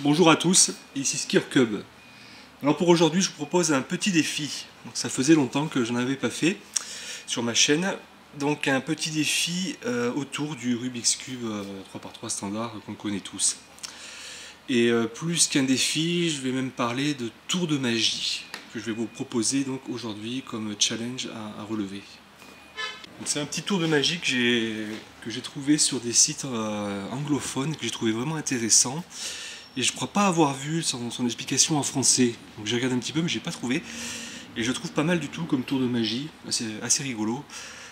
Bonjour à tous, ici Skircube. Alors pour aujourd'hui, je vous propose un petit défi. Donc ça faisait longtemps que je n'en avais pas fait sur ma chaîne. Donc un petit défi autour du Rubik's Cube 3x3 standard qu'on connaît tous. Et plus qu'un défi, je vais même parler de tour de magie que je vais vous proposer donc aujourd'hui comme challenge à relever. C'est un petit tour de magie que j'ai trouvé sur des sites anglophones, que j'ai trouvé vraiment intéressant. Et je ne crois pas avoir vu son explication en français. Donc j'ai regardé un petit peu, mais je n'ai pas trouvé. Et je trouve pas mal du tout comme tour de magie, assez rigolo.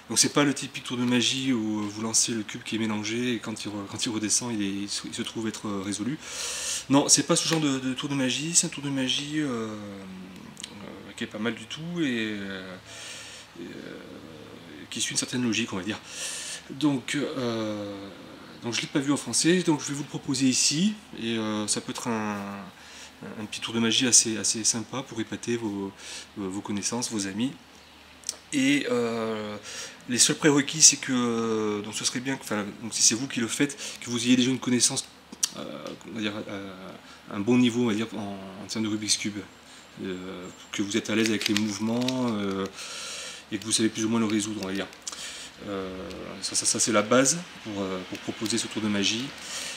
Donc c'est pas le typique tour de magie où vous lancez le cube qui est mélangé et quand il redescend, il se trouve être résolu. Non, c'est pas ce genre de tour de magie. C'est un tour de magie qui est pas mal du tout et qui suit une certaine logique, on va dire. Donc je ne l'ai pas vu en français, donc je vais vous le proposer ici. Et ça peut être un petit tour de magie assez sympa pour épater vos connaissances, vos amis. Et les seuls prérequis, c'est que donc ce serait bien, donc si c'est vous qui le faites, que vous ayez déjà une connaissance, on va dire, un bon niveau, on va dire, en termes de Rubik's Cube. Que vous êtes à l'aise avec les mouvements et que vous savez plus ou moins le résoudre, on va dire. Ça c'est la base pour proposer ce tour de magie.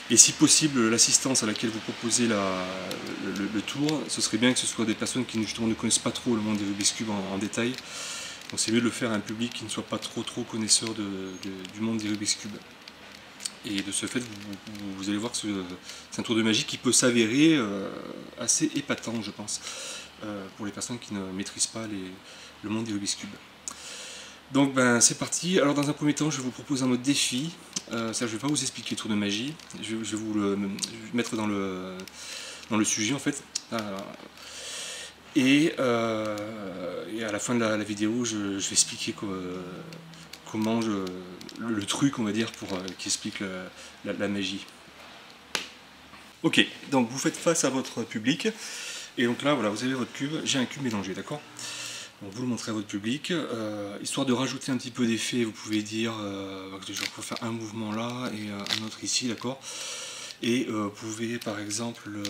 Et si possible, l'assistance à laquelle vous proposez le tour, ce serait bien que ce soit des personnes qui justement ne connaissent pas trop le monde des Rubik's Cube en détail. Donc c'est mieux de le faire à un public qui ne soit pas trop connaisseur du monde des Rubik's Cube. Et de ce fait, vous allez voir que c'est un tour de magie qui peut s'avérer assez épatant, je pense, pour les personnes qui ne maîtrisent pas le monde des Rubik's Cube. Donc ben c'est parti. Alors dans un premier temps, je vous propose un autre défi. Ça, je ne vais pas vous expliquer le tour de magie. Je vais vous le mettre dans le sujet en fait. Et à la fin de la vidéo, je vais expliquer comment le truc, on va dire, qui explique la magie. Ok, donc vous faites face à votre public. Et donc là, voilà, vous avez votre cube. J'ai un cube mélangé, d'accord ? Donc vous le montrez à votre public, histoire de rajouter un petit peu d'effet, vous pouvez dire je vais faire un mouvement là et un autre ici, d'accord. Et vous pouvez par exemple le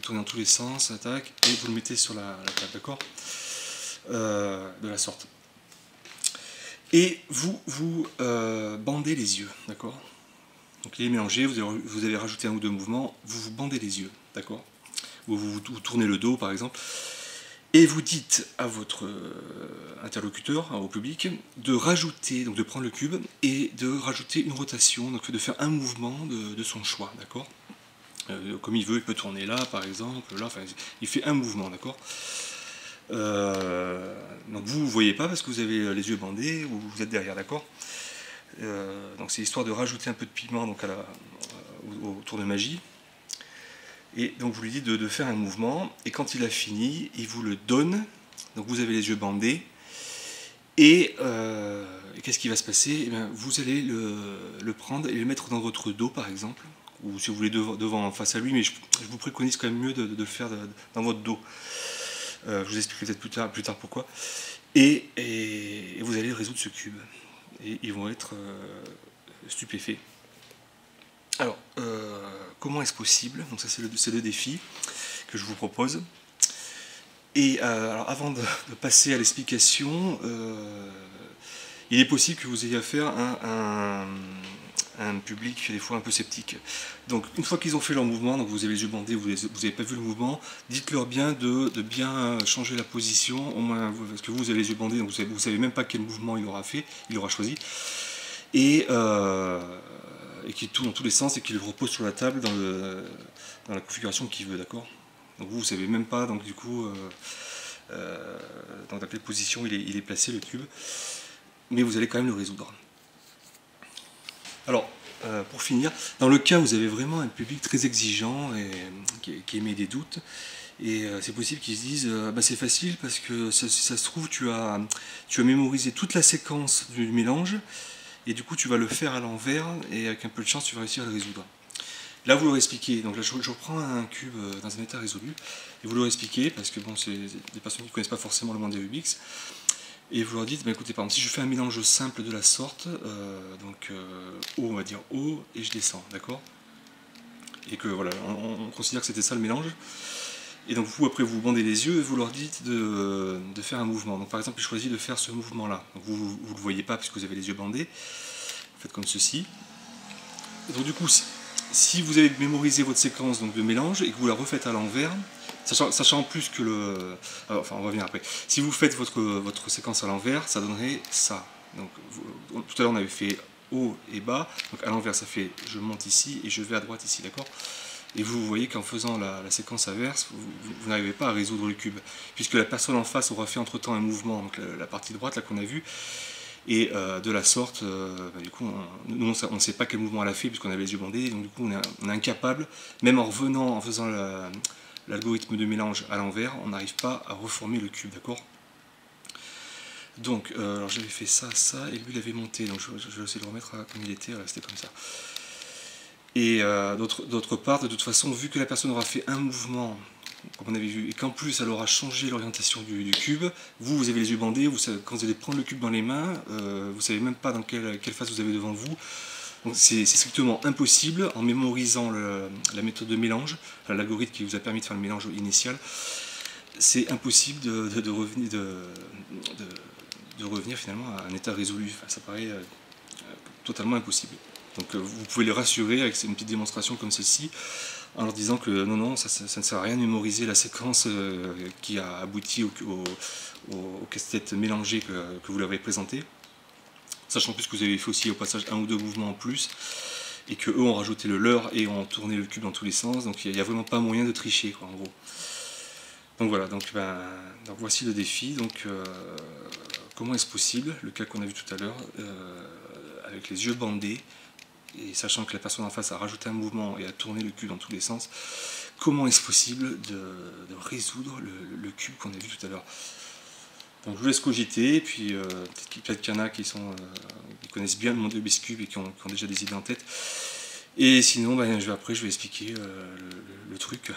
tourner dans tous les sens, attaque, et vous le mettez sur la table, d'accord, de la sorte. Et vous bandez les yeux, d'accord. Donc il est mélangé, vous avez rajouté un ou deux mouvements, vous bandez les yeux, d'accord. Ou vous tournez le dos par exemple. Et vous dites à votre interlocuteur, au public, de rajouter, donc de prendre le cube et de rajouter une rotation, donc de faire un mouvement de son choix, d'accord. Comme il veut, il peut tourner là, par exemple, là, enfin, il fait un mouvement, d'accord. Donc vous ne voyez pas parce que vous avez les yeux bandés ou vous êtes derrière, d'accord. Donc c'est histoire de rajouter un peu de piment donc au tour de magie. Et donc vous lui dites de faire un mouvement, et quand il a fini, il vous le donne, donc vous avez les yeux bandés, et qu'est-ce qui va se passer? Eh bien, vous allez le prendre et le mettre dans votre dos par exemple, ou si vous voulez devant face à lui, mais je vous préconise quand même mieux de le faire dans votre dos. Je vous expliquerai peut-être plus tard pourquoi. Et vous allez résoudre ce cube, et ils vont être stupéfaits. Alors, comment est-ce possible? Donc ça c'est le défi que je vous propose. Et alors, avant de passer à l'explication, il est possible que vous ayez affaire à un public des fois un peu sceptique. Donc une fois qu'ils ont fait leur mouvement, donc vous avez les yeux bandés, vous n'avez pas vu le mouvement, dites-leur bien de bien changer la position, au moins parce que vous avez les yeux bandés, donc vous savez même pas quel mouvement il aura fait, il aura choisi. Et qu'il tourne dans tous les sens et qu'il le repose sur la table dans la configuration qu'il veut, d'accord. Donc vous ne savez même pas, donc du coup, dans quelle position il est placé le cube, mais vous allez quand même le résoudre. Alors, pour finir, dans le cas où vous avez vraiment un public très exigeant et qui émet des doutes, et c'est possible qu'ils se disent c'est facile parce que ça se trouve tu as mémorisé toute la séquence du mélange, et du coup tu vas le faire à l'envers et avec un peu de chance tu vas réussir à le résoudre. Là vous leur expliquez, donc là je reprends un cube dans un état résolu et vous leur expliquez, parce que bon c'est des personnes qui ne connaissent pas forcément le monde des Rubik's, et vous leur dites écoutez, par exemple si je fais un mélange simple de la sorte, haut, on va dire haut, et je descends, d'accord. et que voilà, on considère que c'était ça le mélange. Et donc vous, après, vous bandez les yeux et vous leur dites de faire un mouvement. Donc par exemple, il choisit de faire ce mouvement-là. Donc vous ne le voyez pas puisque vous avez les yeux bandés. Vous faites comme ceci. Et donc du coup, si vous avez mémorisé votre séquence donc, de mélange et que vous la refaites à l'envers, sachant en plus que le... Alors, enfin, on va revenir après. Si vous faites votre séquence à l'envers, ça donnerait ça. Donc tout à l'heure, on avait fait haut et bas. Donc à l'envers, ça fait je monte ici et je vais à droite ici, d'accord ? Et vous voyez qu'en faisant la séquence inverse, vous n'arrivez pas à résoudre le cube, puisque la personne en face aura fait entre-temps un mouvement, donc la partie droite là qu'on a vue, et de la sorte, du coup, nous on ne sait pas quel mouvement elle a fait, puisqu'on avait les yeux bandés, donc du coup on est incapable, même en revenant, en faisant l'algorithme de mélange à l'envers, on n'arrive pas à reformer le cube, d'accord ? Donc, alors j'avais fait ça, et lui il avait monté, donc je vais essayer de le remettre comme il était, rester comme ça. Et d'autre part, de toute façon, vu que la personne aura fait un mouvement, comme on avait vu, et qu'en plus elle aura changé l'orientation du cube, vous avez les yeux bandés, quand vous allez prendre le cube dans les mains, vous ne savez même pas dans quelle face vous avez devant vous. Donc c'est strictement impossible, en mémorisant la méthode de mélange, l'algorithme qui vous a permis de faire le mélange initial, c'est impossible de revenir finalement à un état résolu. Enfin, ça paraît totalement impossible. Donc vous pouvez les rassurer avec une petite démonstration comme celle-ci, en leur disant que non, ça ne sert à rien de mémoriser la séquence qui a abouti au casse-tête mélangé que vous leur avez présenté. Sachant plus que vous avez fait aussi au passage un ou deux mouvements en plus, et qu'eux ont rajouté le leur et ont tourné le cube dans tous les sens, donc il n'y a vraiment pas moyen de tricher, quoi, en gros. Donc voilà, donc voici le défi. Donc comment est-ce possible, le cas qu'on a vu tout à l'heure, avec les yeux bandés, et sachant que la personne en face a rajouté un mouvement et a tourné le cube dans tous les sens, comment est-ce possible de résoudre le cube qu'on a vu tout à l'heure? Donc je vous laisse cogiter, et puis peut-être qu'il y en a qui connaissent bien le monde de Rubik's Cube et qui ont déjà des idées en tête. Et sinon, après je vais expliquer le truc.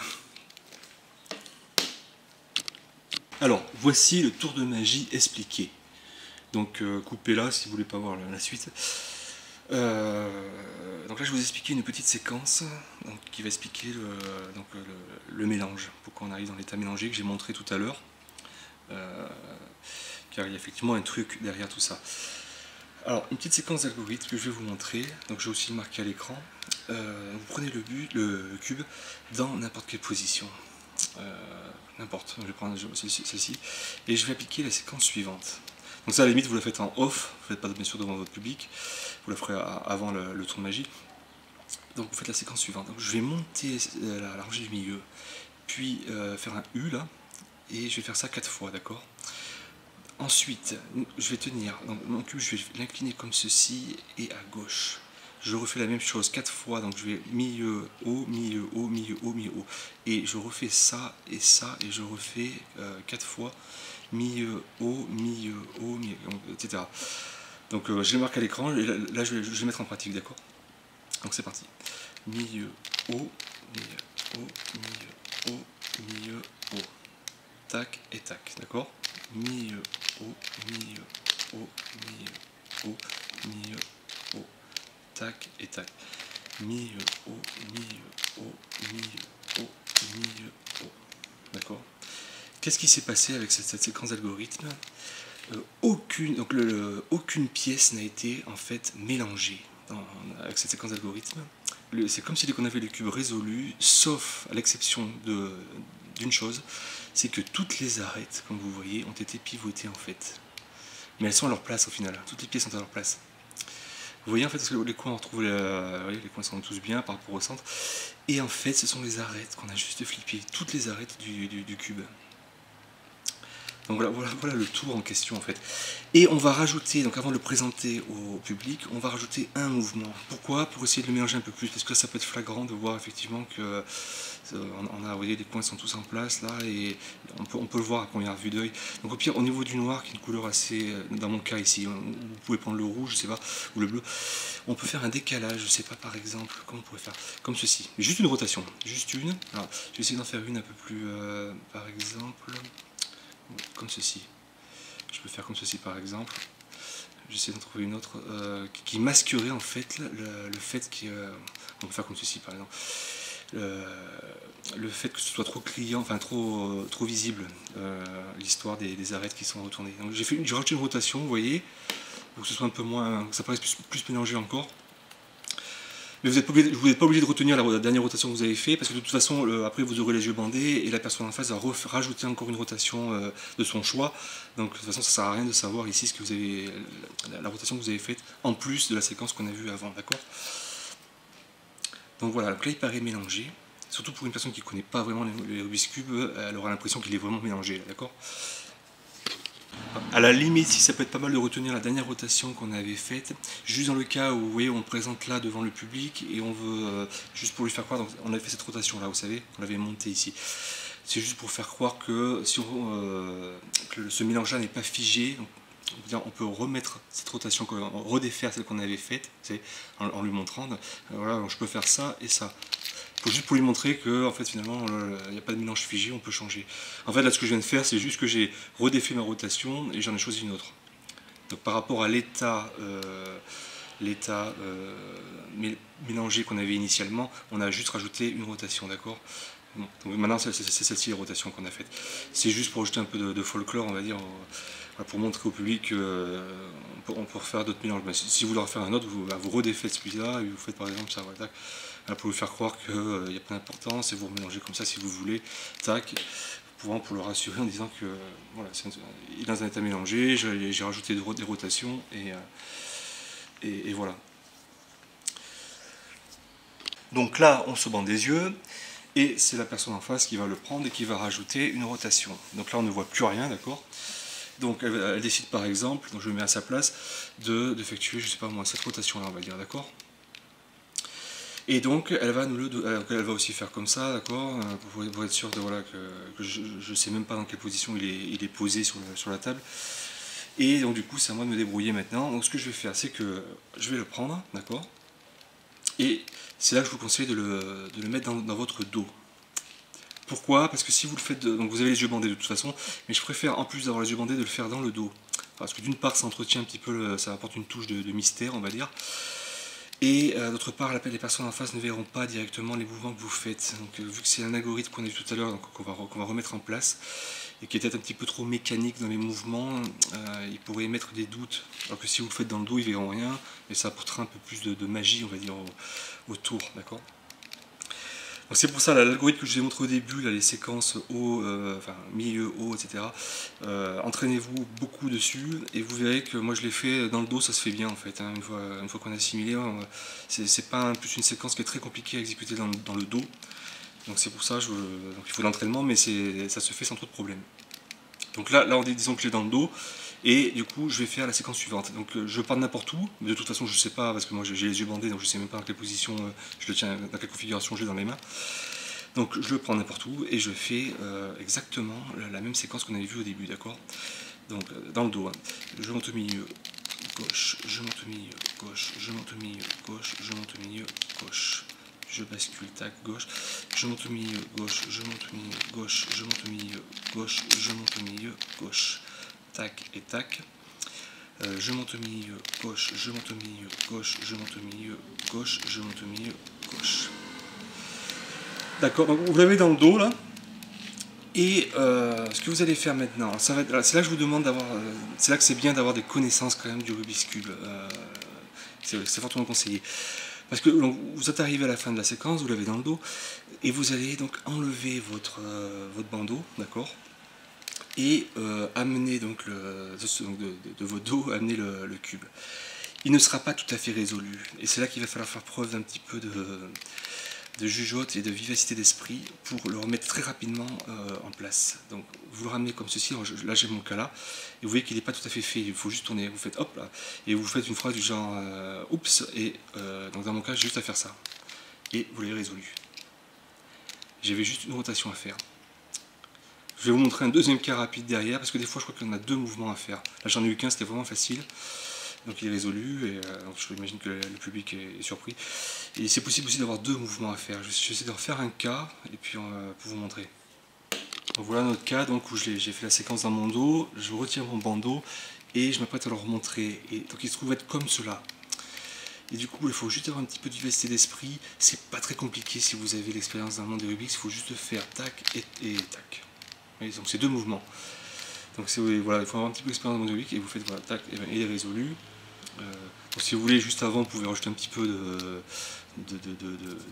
Alors, voici le tour de magie expliqué. Donc coupez là si vous voulez pas voir la suite. Donc là je vais vous expliquer une petite séquence qui va expliquer le mélange, pourquoi on arrive dans l'état mélangé que j'ai montré tout à l'heure, car il y a effectivement un truc derrière tout ça. Alors une petite séquence d'algorithme que je vais vous montrer, donc je vais aussi le marquer à l'écran. Vous prenez le cube dans n'importe quelle position, n'importe, je vais prendre celle-ci, et je vais appliquer la séquence suivante. Donc ça à la limite vous la faites en off, vous ne faites pas bien sûr devant votre public, vous la ferez avant le tour de magie. Donc vous faites la séquence suivante. Donc je vais monter la rangée du milieu, puis faire un U là, et je vais faire ça 4 fois, d'accord. Ensuite, je vais tenir, donc mon cube je vais l'incliner comme ceci, et à gauche. Je refais la même chose 4 fois, donc je vais milieu, haut, milieu, haut, milieu, haut, milieu, haut. Et je refais ça, et je refais 4 fois, milieu, haut, milieu, haut, milieu, etc. Donc je les marque à l'écran, et là je vais les mettre en pratique, d'accord. Donc c'est parti. Milieu, haut, milieu, haut, milieu, haut, milieu, haut. Tac et tac, d'accord. Milieu, haut, milieu, haut, milieu, haut, milieu, haut. Tac et tac. Milieu, haut, milieu, haut, milieu, haut, milieu, haut. D'accord. Qu'est-ce qui s'est passé avec cette séquence d'algorithmes? Aucune pièce n'a été en fait mélangée avec cette séquence d'algorithmes. C'est comme si on avait le cube résolu, sauf à l'exception d'une chose, c'est que toutes les arêtes, comme vous voyez, ont été pivotées en fait. Mais elles sont à leur place au final, toutes les pièces sont à leur place. Vous voyez en fait, parce que les coins, on retrouve les coins sont tous bien par rapport au centre. Et en fait, ce sont les arêtes qu'on a juste flippées, toutes les arêtes du cube. Donc voilà le tour en question en fait. Et on va rajouter, donc avant de le présenter au public, on va rajouter un mouvement. Pourquoi? Pour essayer de le mélanger un peu plus, parce que ça peut être flagrant de voir effectivement que vous voyez, les coins sont tous en place là, et on peut le voir à première vue d'œil. Donc au pire, au niveau du noir, qui est une couleur assez, dans mon cas ici, vous pouvez prendre le rouge, je sais pas, ou le bleu, on peut faire un décalage, je sais pas par exemple, comment on pourrait faire, comme ceci, juste une rotation, juste une. Alors, je vais essayer d'en faire une un peu plus, par exemple, comme ceci. Je peux faire comme ceci par exemple. J'essaie d'en trouver une autre qui masquerait en fait le fait qu'on peut faire comme ceci par exemple. le fait que ce soit trop criant, enfin trop visible, l'histoire des arêtes qui sont retournées. Donc j'ai rajouté une rotation, vous voyez, pour que ce soit un peu moins, que ça paraisse plus mélangé encore. Mais vous n'êtes pas obligé de retenir la dernière rotation que vous avez fait, parce que de toute façon, après vous aurez les yeux bandés et la personne en face va rajouter encore une rotation de son choix. Donc de toute façon, ça ne sert à rien de savoir ici ce que vous avez, la rotation que vous avez faite en plus de la séquence qu'on a vue avant, d'accord? Donc voilà, donc là il paraît mélangé. Surtout pour une personne qui ne connaît pas vraiment les Rubik's Cube, elle aura l'impression qu'il est vraiment mélangé, d'accord? À la limite, si ça peut être pas mal de retenir la dernière rotation qu'on avait faite, juste dans le cas où vous voyez, on présente là devant le public et on veut, juste pour lui faire croire, donc on avait fait cette rotation là, vous savez, on l'avait montée ici. C'est juste pour faire croire que, si que ce mélange là n'est pas figé, donc, on peut remettre cette rotation, redéfaire celle qu'on avait faite, en lui montrant, voilà, donc je peux faire ça et ça. Juste pour lui montrer que en fait finalement il n'y a pas de mélange figé, on peut changer. En fait là ce que je viens de faire c'est juste que j'ai redéfait ma rotation et j'en ai choisi une autre. Donc par rapport à l'état mélangé qu'on avait initialement, on a juste rajouté une rotation, d'accord? Bon, donc maintenant c'est celle-ci les rotations qu'on a faites. C'est juste pour ajouter un peu de folklore, on va dire, pour montrer au public qu'on peut refaire d'autres mélanges. Mais si vous voulez refaire un autre, vous redéfaites celui-là et vous faites par exemple ça, voilà, pour lui faire croire qu'il n'y a pas d'importance et vous remélangez comme ça si vous voulez, tac, pour le rassurer en disant que voilà, il est dans un état mélangé, j'ai rajouté des rotations et voilà. Donc là, on se bande des yeux et c'est la personne en face qui va le prendre et qui va rajouter une rotation. Donc là, on ne voit plus rien, d'accord? Donc elle décide par exemple, donc je me mets à sa place, d'effectuer, je sais pas moi, cette rotation là, on va dire, d'accord? Et donc elle va elle va aussi faire comme ça, d'accord, pour être sûr de, voilà, que je ne sais même pas dans quelle position il est posé sur la table. Et donc du coup c'est à moi de me débrouiller maintenant. Donc ce que je vais faire c'est que je vais le prendre, d'accord, et c'est là que je vous conseille de le mettre dans votre dos. Pourquoi? Parce que si vous le faites, donc vous avez les yeux bandés de toute façon, mais je préfère en plus d'avoir les yeux bandés de le faire dans le dos. Parce que d'une part ça entretient un petit peu, ça apporte une touche de mystère on va dire. Et d'autre part, les personnes en face ne verront pas directement les mouvements que vous faites. Donc, vu que c'est un algorithme qu'on a vu tout à l'heure, qu'on va remettre en place, et qui est peut-être un petit peu trop mécanique dans les mouvements, il pourrait émettre des doutes. Alors que si vous le faites dans le dos, ils verront rien, et ça apportera un peu plus de magie, on va dire, autour, d'accord? Donc c'est pour ça, l'algorithme que je vous ai montré au début, là, les séquences haut, enfin milieu, haut, etc. Entraînez-vous beaucoup dessus et vous verrez que moi je l'ai fait dans le dos, ça se fait bien en fait. Hein, une fois qu'on a assimilé, c'est pas plus une séquence qui est très compliquée à exécuter dans le dos. Donc c'est pour ça, donc il faut de l'entraînement, mais ça se fait sans trop de problèmes. Donc là disons que j'ai dans le dos. Et du coup, je vais faire la séquence suivante. Donc, je pars de n'importe où, mais de toute façon, je ne sais pas, parce que moi j'ai les yeux bandés, donc je ne sais même pas dans quelle position je le tiens, dans quelle configuration je l'ai dans les mains. Donc, je le prends n'importe où et je fais exactement la même séquence qu'on avait vue au début, d'accord? Donc, dans le dos, hein. Je monte au milieu, gauche, je monte au milieu, gauche, je monte au milieu, gauche, je monte au milieu, gauche. Je bascule, tac, gauche, je monte au milieu, gauche, je monte au milieu, gauche, je monte au milieu, gauche, je monte au milieu, gauche. Tac et tac, je monte au milieu, gauche, je monte au milieu, gauche, je monte au milieu, gauche, je monte au milieu, gauche. D'accord, donc vous l'avez dans le dos là, et ce que vous allez faire maintenant, c'est là que je vous demande d'avoir, c'est là que c'est bien d'avoir des connaissances quand même du Rubik's Cube, c'est fortement conseillé. Parce que donc, vous êtes arrivé à la fin de la séquence, vous l'avez dans le dos, et vous allez donc enlever votre bandeau, d'accord, et amener donc de votre dos, amener le cube. Il ne sera pas tout à fait résolu, et c'est là qu'il va falloir faire preuve d'un petit peu de jugeote et de vivacité d'esprit pour le remettre très rapidement en place. Donc vous le ramenez comme ceci, là j'ai mon cas là, et vous voyez qu'il n'est pas tout à fait fait, il faut juste tourner, vous faites hop là, et vous faites une phrase du genre oups, et donc dans mon cas j'ai juste à faire ça, et vous l'avez résolu. J'avais juste une rotation à faire. Je vais vous montrer un deuxième cas rapide derrière, parce que des fois je crois qu'il y en a deux mouvements à faire. Là j'en ai eu qu'un, c'était vraiment facile. Donc il est résolu, et donc je imagine que le public est surpris. Et c'est possible aussi d'avoir deux mouvements à faire. Je vais essayer de refaire un cas, et puis pour vous montrer. Donc voilà notre cas donc, où j'ai fait la séquence dans mon dos, je retire mon bandeau, et je m'apprête à le remontrer. Et donc il se trouve être comme cela. Et du coup, il faut juste avoir un petit peu de vivacité d'esprit. C'est pas très compliqué si vous avez l'expérience d'un monde de Rubik's. Il faut juste faire tac et tac. Et donc c'est deux mouvements. Donc voilà, il faut avoir un petit peu d'expérience dans le monde de Rubik's et vous faites voilà, tac, et ben, il est résolu. Donc si vous voulez, juste avant, vous pouvez rajouter un petit peu de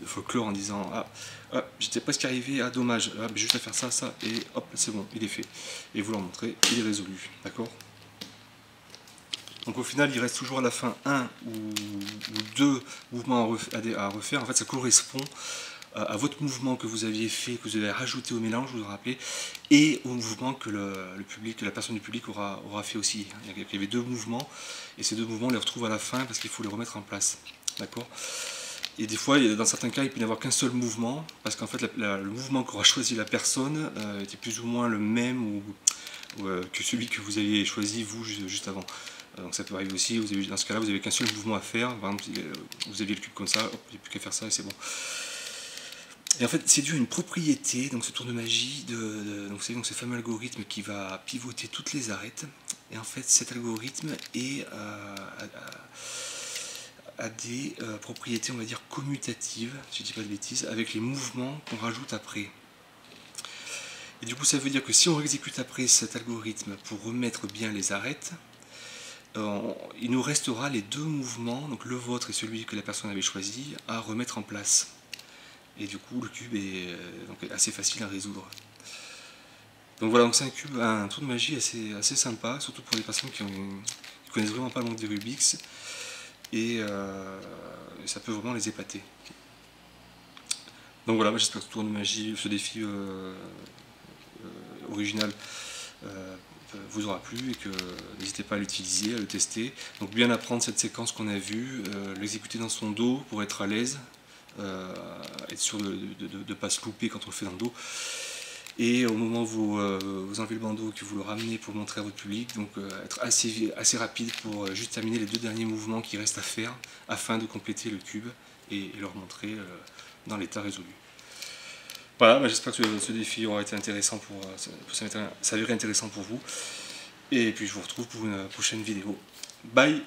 folklore en disant ah j'étais presque arrivé, ah dommage, ah, juste à faire ça, ça, et hop, c'est bon, il est fait. Et vous leur montrez, il est résolu, d'accord? Donc au final, il reste toujours à la fin un ou deux mouvements à refaire. En fait, ça correspond à votre mouvement que vous aviez fait, que vous avez rajouté au mélange, vous vous rappelez, et au mouvement que le public, que la personne du public aura fait aussi. Il y avait deux mouvements, et ces deux mouvements, on les retrouve à la fin parce qu'il faut les remettre en place. D'accord? Et des fois, dans certains cas, il peut n'y avoir qu'un seul mouvement, parce qu'en fait, le mouvement qu'aura choisi la personne était plus ou moins le même que celui que vous aviez choisi, vous, juste avant. Donc ça peut arriver aussi, dans ce cas-là, vous n'avez qu'un seul mouvement à faire. Par exemple, vous aviez le cube comme ça, hop, il n'y a plus qu'à faire ça et c'est bon. Et en fait, c'est dû à une propriété, donc ce tour de magie, donc c'est donc ce fameux algorithme qui va pivoter toutes les arêtes. Et en fait, cet algorithme a des propriétés, on va dire, commutatives, si je ne dis pas de bêtises, avec les mouvements qu'on rajoute après. Et du coup, ça veut dire que si on exécute après cet algorithme pour remettre bien les arêtes, il nous restera les deux mouvements, donc le vôtre et celui que la personne avait choisi, à remettre en place. Et du coup, le cube est donc assez facile à résoudre. Donc voilà, c'est un tour de magie assez sympa, surtout pour les personnes qui connaissent vraiment pas le monde des Rubik's. Et ça peut vraiment les épater. Donc voilà, j'espère que ce tour de magie, ce défi original vous aura plu et que n'hésitez pas à l'utiliser, à le tester. Donc bien apprendre cette séquence qu'on a vue, l'exécuter dans son dos pour être à l'aise, être sûr de ne pas se louper quand on le fait dans le dos. Et au moment où vous enlevez le bandeau et que vous le ramenez pour montrer à votre public, donc être assez rapide pour juste terminer les deux derniers mouvements qui restent à faire afin de compléter le cube et leur montrer dans l'état résolu. Voilà, j'espère que ce défi aura été intéressant s'avérer intéressant pour vous. Et puis je vous retrouve pour une prochaine vidéo. Bye!